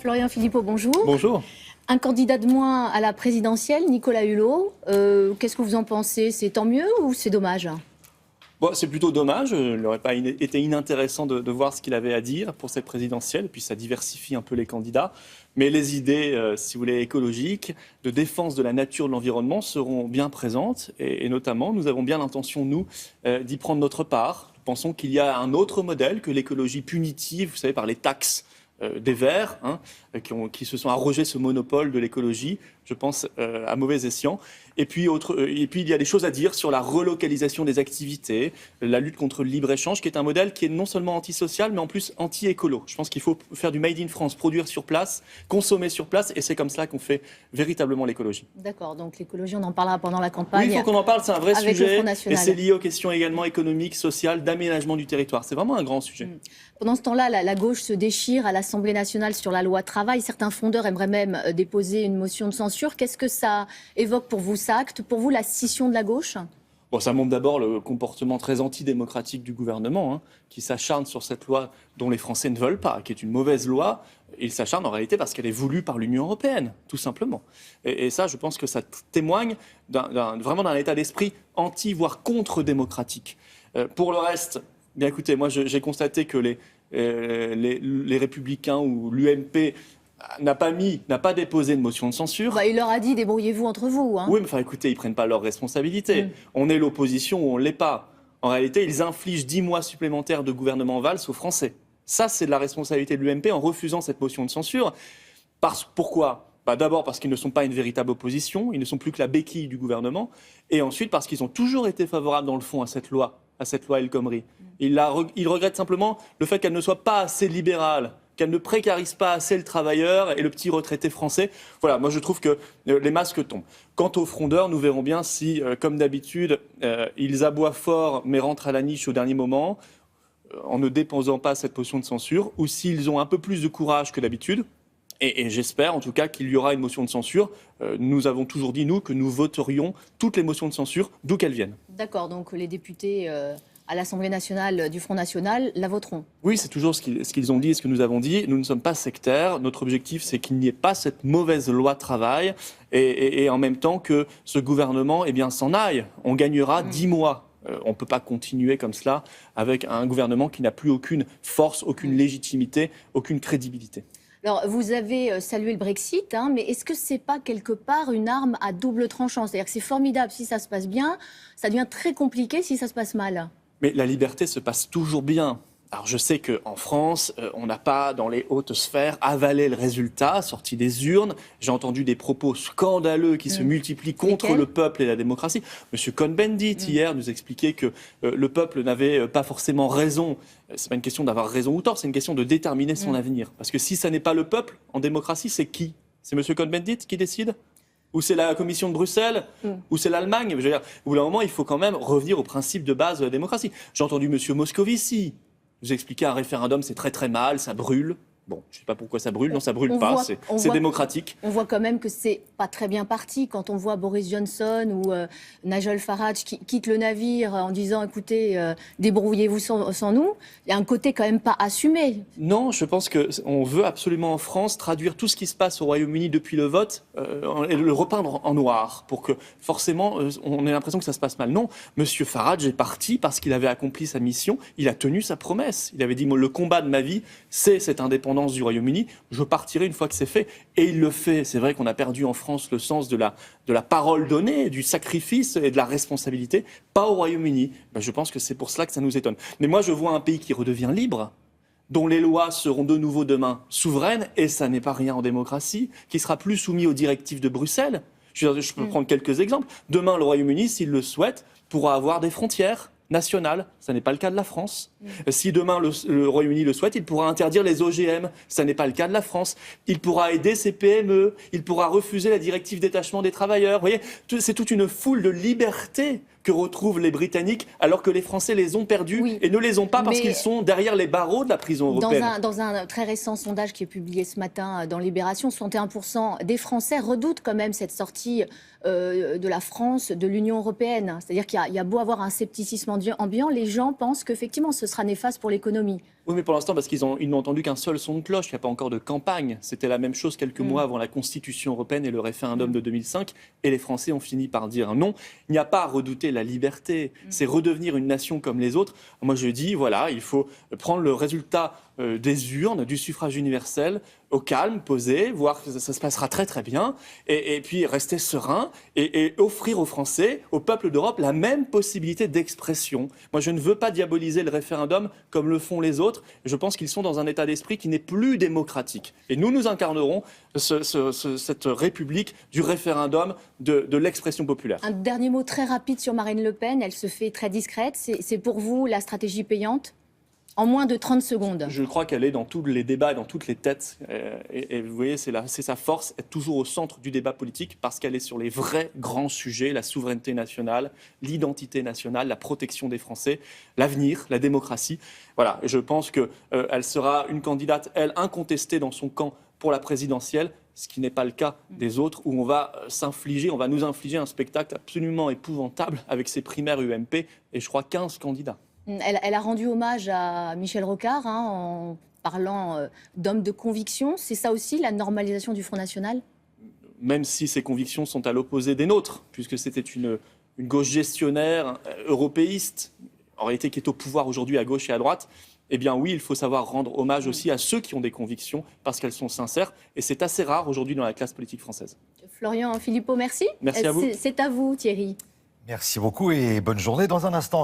Florian Philippot, bonjour. Bonjour. Un candidat de moins à la présidentielle, Nicolas Hulot. Qu'est-ce que vous en pensez? C'est tant mieux ou c'est dommage? Bon, c'est plutôt dommage. Il n'aurait pas été inintéressant de voir ce qu'il avait à dire pour cette présidentielle. Et puis ça diversifie un peu les candidats. Mais les idées, si vous voulez, écologiques, de défense de la nature, de l'environnement seront bien présentes. Et notamment, nous avons bien l'intention, nous, d'y prendre notre part. Nous pensons qu'il y a un autre modèle que l'écologie punitive, vous savez, par les taxes des Verts, qui se sont arrogés ce monopole de l'écologie, je pense, à mauvais escient. Et puis, il y a des choses à dire sur la relocalisation des activités, la lutte contre le libre-échange, qui est un modèle qui est non seulement antisocial, mais en plus anti-écolo. Je pense qu'il faut faire du Made in France, produire sur place, consommer sur place, et c'est comme ça qu'on fait véritablement l'écologie. D'accord, donc l'écologie, on en parlera pendant la campagne. Oui, il faut qu'on en parle, c'est un vrai sujet, et c'est lié aux questions également économiques, sociales, d'aménagement du territoire. C'est vraiment un grand sujet. Pendant ce temps-là, la gauche se déchire à l'Assemblée nationale sur la loi travail. Certains frondeurs aimeraient même déposer une motion de censure. Qu'est-ce que ça évoque pour vous, ça acte pour vous la scission de la gauche? Bon, ça montre d'abord le comportement très antidémocratique du gouvernement, qui s'acharne sur cette loi dont les Français ne veulent pas, qui est une mauvaise loi. Il s'acharne en réalité parce qu'elle est voulue par l'Union européenne, tout simplement. Et ça, je pense que ça témoigne vraiment d'un état d'esprit anti, voire contre-démocratique. Pour le reste, bien écoutez, moi j'ai constaté que les Républicains ou l'UMP n'a pas déposé de motion de censure. Il leur a dit débrouillez-vous entre vous. Oui, mais écoutez, ils ne prennent pas leurs responsabilités. On est l'opposition ou on ne l'est pas. En réalité, ils infligent 10 mois supplémentaires de gouvernement Valls aux Français. Ça, c'est de la responsabilité de l'UMP en refusant cette motion de censure. Pourquoi ? D'abord parce qu'ils ne sont pas une véritable opposition, ils ne sont plus que la béquille du gouvernement. Et ensuite parce qu'ils ont toujours été favorables dans le fond à cette loi El Khomri. Ils regrettent simplement le fait qu'elle ne soit pas assez libérale, qu'elle ne précarise pas assez le travailleur et le petit retraité français. Voilà, moi je trouve que les masques tombent. Quant aux frondeurs, nous verrons bien si, comme d'habitude, ils aboient fort mais rentrent à la niche au dernier moment, en ne déposant pas cette motion de censure, ou s'ils ont un peu plus de courage que d'habitude. Et j'espère en tout cas qu'il y aura une motion de censure. Nous avons toujours dit, nous, que nous voterions toutes les motions de censure, d'où qu'elles viennent. D'accord, donc les députés à l'Assemblée nationale du Front National la voteront. Oui, c'est toujours ce qu'ils ont dit et ce que nous avons dit. Nous ne sommes pas sectaires. Notre objectif, c'est qu'il n'y ait pas cette mauvaise loi travail et en même temps que ce gouvernement s'en aille. On gagnera 10 mois. On ne peut pas continuer comme cela avec un gouvernement qui n'a plus aucune force, aucune légitimité, aucune crédibilité. Alors, vous avez salué le Brexit, mais est-ce que ce n'est pas quelque part une arme à double tranchant? C'est-à-dire que c'est formidable si ça se passe bien, ça devient très compliqué si ça se passe mal. Mais la liberté se passe toujours bien. Alors je sais qu'en France, on n'a pas, dans les hautes sphères, avalé le résultat sorti des urnes. J'ai entendu des propos scandaleux qui se multiplient contre le peuple et la démocratie. Monsieur Cohn-Bendit, hier, nous expliquait que le peuple n'avait pas forcément raison. Ce n'est pas une question d'avoir raison ou tort, c'est une question de déterminer son avenir. Parce que si ça n'est pas le peuple, en démocratie, c'est qui? C'est monsieur Cohn-Bendit qui décide? Ou c'est la Commission de Bruxelles, ou c'est l'Allemagne? Je veux dire, au bout d'un moment, il faut quand même revenir aux principes de base de la démocratie. J'ai entendu monsieur Moscovici vous expliquer un référendum, c'est très très mal, ça brûle. Bon, je ne sais pas pourquoi ça brûle. Non, ça brûle pas, c'est démocratique. On voit quand même que c'est pas très bien parti quand on voit Boris Johnson ou Nigel Farage qui quitte le navire en disant écoutez, débrouillez-vous sans nous. Il y a un côté quand même pas assumé. Non, je pense qu'on veut absolument en France traduire tout ce qui se passe au Royaume-Uni depuis le vote et le repeindre en noir pour que forcément on ait l'impression que ça se passe mal. Non, monsieur Farage est parti parce qu'il avait accompli sa mission, il a tenu sa promesse. Il avait dit le combat de ma vie, c'est cette indépendance du Royaume-Uni, je partirai une fois que c'est fait. Et il le fait. C'est vrai qu'on a perdu en France le sens de la parole donnée, du sacrifice et de la responsabilité, pas au Royaume-Uni. Je pense que c'est pour cela que ça nous étonne. Mais moi, je vois un pays qui redevient libre, dont les lois seront de nouveau demain souveraines, et ça n'est pas rien en démocratie, qui sera plus soumis aux directives de Bruxelles. Je peux prendre quelques exemples. Demain, le Royaume-Uni, s'il le souhaite, pourra avoir des frontières nationale, ça n'est pas le cas de la France. Si demain le Royaume-Uni le souhaite, il pourra interdire les OGM, ça n'est pas le cas de la France. Il pourra aider ses PME, il pourra refuser la directive détachement des travailleurs. Vous voyez, c'est toute une foule de libertés que retrouvent les Britanniques, alors que les Français les ont perdus et ne les ont pas parce qu'ils sont derrière les barreaux de la prison européenne. Dans un très récent sondage qui est publié ce matin dans Libération, 61% des Français redoutent quand même cette sortie de la France de l'Union européenne. C'est-à-dire qu'il y a beau avoir un scepticisme ambiant, les gens pensent qu'effectivement ce sera néfaste pour l'économie. Oui, mais pour l'instant, parce qu'ils n'ont entendu qu'un seul son de cloche, il n'y a pas encore de campagne. C'était la même chose quelques mois avant la Constitution européenne et le référendum de 2005, et les Français ont fini par dire non. Il n'y a pas à redouter la liberté, c'est redevenir une nation comme les autres. Moi, je dis, voilà, il faut prendre le résultat des urnes, du suffrage universel, au calme, posé, voir que ça se passera très très bien, et puis rester serein et offrir aux Français, au peuple d'Europe, la même possibilité d'expression. Moi, je ne veux pas diaboliser le référendum comme le font les autres. Je pense qu'ils sont dans un état d'esprit qui n'est plus démocratique. Et nous incarnerons cette république du référendum, de l'expression populaire. Un dernier mot très rapide sur Marine Le Pen. Elle se fait très discrète. C'est pour vous la stratégie payante ? En moins de 30 secondes. Je crois qu'elle est dans tous les débats et dans toutes les têtes. Et vous voyez, c'est sa force, être toujours au centre du débat politique, parce qu'elle est sur les vrais grands sujets, la souveraineté nationale, l'identité nationale, la protection des Français, l'avenir, la démocratie. Voilà, et je pense qu'elle sera une candidate, elle, incontestée dans son camp pour la présidentielle, ce qui n'est pas le cas des autres, où on va nous infliger un spectacle absolument épouvantable avec ces primaires UMP, et je crois 15 candidats. Elle a rendu hommage à Michel Rocard en parlant d'homme de conviction. C'est ça aussi, la normalisation du Front National ? Même si ses convictions sont à l'opposé des nôtres, puisque c'était une gauche gestionnaire, européiste, en réalité qui est au pouvoir aujourd'hui à gauche et à droite, eh bien oui, il faut savoir rendre hommage aussi à ceux qui ont des convictions, parce qu'elles sont sincères, et c'est assez rare aujourd'hui dans la classe politique française. Florian Philippot, merci. Merci à vous. C'est à vous, Thierry. Merci beaucoup et bonne journée. Dans un instant,